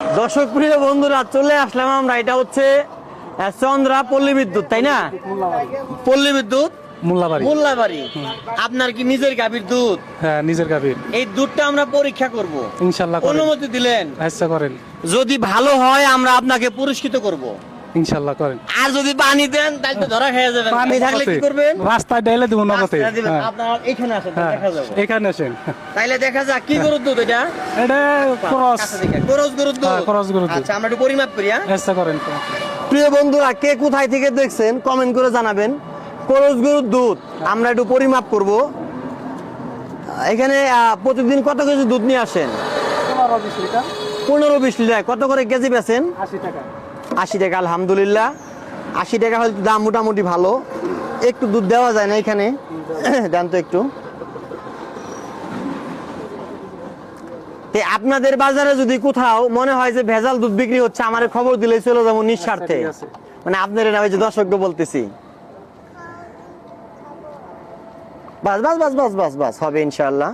দর্শক প্রিয় বন্ধুরা, চলে আসলাম আমরা। এটা হচ্ছে চন্দ্রা পল্লী বিদ্যুৎ, তাই না? পল্লী বিদ্যুৎ মোল্লাবাড়ি। আপনার কি নিজের গাভীর দুধ? হ্যাঁ, নিজের গাভীর। এই দুধটা আমরা পরীক্ষা করব, ইনশাআল্লাহ অনুমতি দিলেন? আচ্ছা, করেন। যদি ভালো হয় আমরা আপনাকে পুরস্কৃত করব, ইনশাআল্লাহ করেন। আর যদি পানি দেন তাহলে তো ধরা খেয়ে যাবেন। পানি থাকলে কি করবেন? রাস্তায় ডাইলে দেব নগদে। আপনারা এখানে আসেন, দেখা যাবে। এখানে আসেন, তাইলে দেখা যাক কি গরুর দুধ এটা। এটা ক্রস গরুর দুধ। ক্রস গরুর দুধ। আচ্ছা, আমরা একটু পরিমাপ করি। আচ্ছা, করেন। প্রিয় বন্ধুরা, কে কোথায় থেকে দেখছেন কমেন্ট করে জানাবেন। করজ গরুর দুধ আমরা একটু পরিমাপ করব। এখানে প্রতিদিন কত কেজি দুধ নিয়ে আসেন? 15-20 লিটার। কত করে কেজি বেচেন? 80 টাকা। 80 টাকা, আলহামদুলিল্লাহ। 80 টাকা হলে দাম মোটামুটি ভালো। একটু দুধ দেওয়া যায় না এখানে? দেন তো একটু। আপনাদের বাজারে যদি কোথাও মনে হয় যে ভেজাল দুধ বিক্রি হচ্ছে, আমার খবর দিলে চলে যাবো নিঃস্বার্থে। মানে আপনার ওই যে দর্শককে বলতেছি। বাস বাস বাস বাস বাস বাস হবে ইনশাআল্লাহ।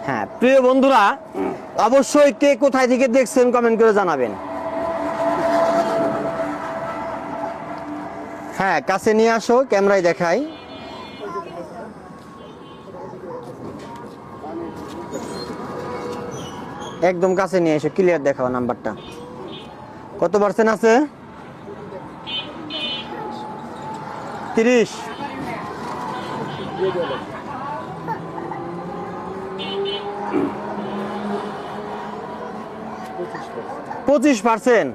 হ্যাঁ প্রিয় বন্ধুরা, অবশ্যই কে কোথায় থেকে দেখছেন কমেন্ট করে জানাবেন। হ্যাঁ, কাছে নিয়ে আসো, ক্যামেরায় দেখাই। একদম কাছে নিয়ে এসো, ক্লিয়ার দেখাও নাম্বারটা। কত পার্সেন্ট আছে? 30। 25%।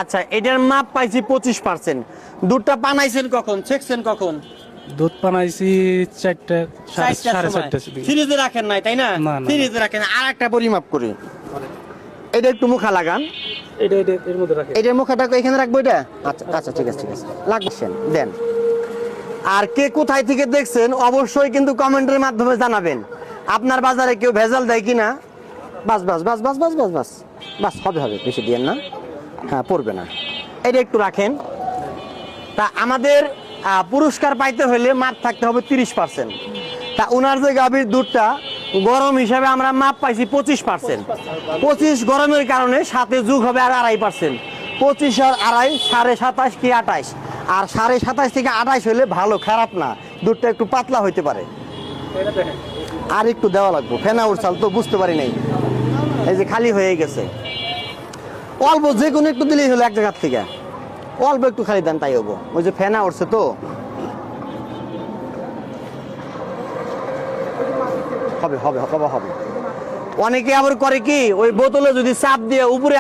আচ্ছা, এটার মাপ পাইছি 25%। দুধটা পানাইছেন কখন, ছেকছেন কখন? দুধ পানাইছি 4টা, 4:30। ফ্রিজে রাখেন নাই, তাই না? ফ্রিজে রাখেন। আর একটা পরিমাপ করি। এটা একটু মুখা লাগান। এটা এর মধ্যে রাখেন। এটার মুখাটা এখানে রাখবো এটা? আচ্ছা আচ্ছা, ঠিক আছে ঠিক আছে, লাগছেন দেন। আর কে কোথায় থেকে দেখছেন অবশ্যই কিন্তু কমেন্টের মাধ্যমে জানাবেন। আপনার বাজারে কেউ ভেজাল দেয় কিনা। বাস বাস বাস বাস বাস বাস বাস বাস, হবে হবে, বেশি দিয়েন না। হ্যাঁ, পড়বে না। এটা একটু রাখেন। তা আমাদের পুরস্কার পাইতে হলে মাপ থাকতে হবে 30%। তা উনার যে গাভীর দুধটা গরম হিসাবে আমরা মাপ পাইছি 25%। 25 গরমের কারণে সাথে যোগ হবে আর 2.5%। 25 আর 2.5 27.5 কি 28। আর 27.5 থেকে 28 হলে ভালো, খারাপ না। দুধটা একটু পাতলা হইতে পারে। আর একটু দেওয়া লাগবে। ফেনা উঠছাল তো বুঝতে পারি নাই। এই যে খালি হয়ে গেছে। অল্প যে কোনো একটু দিলেই হলো এক জায়গার থেকে। অল্প একটু খালি দেন, তাই হবো। ওই যে ফেনা উঠছে তো। হবে হবে হবে হবে। অনেকে আবার করে কি, ওই বোতলে যদি চাপ দিয়ে উপরে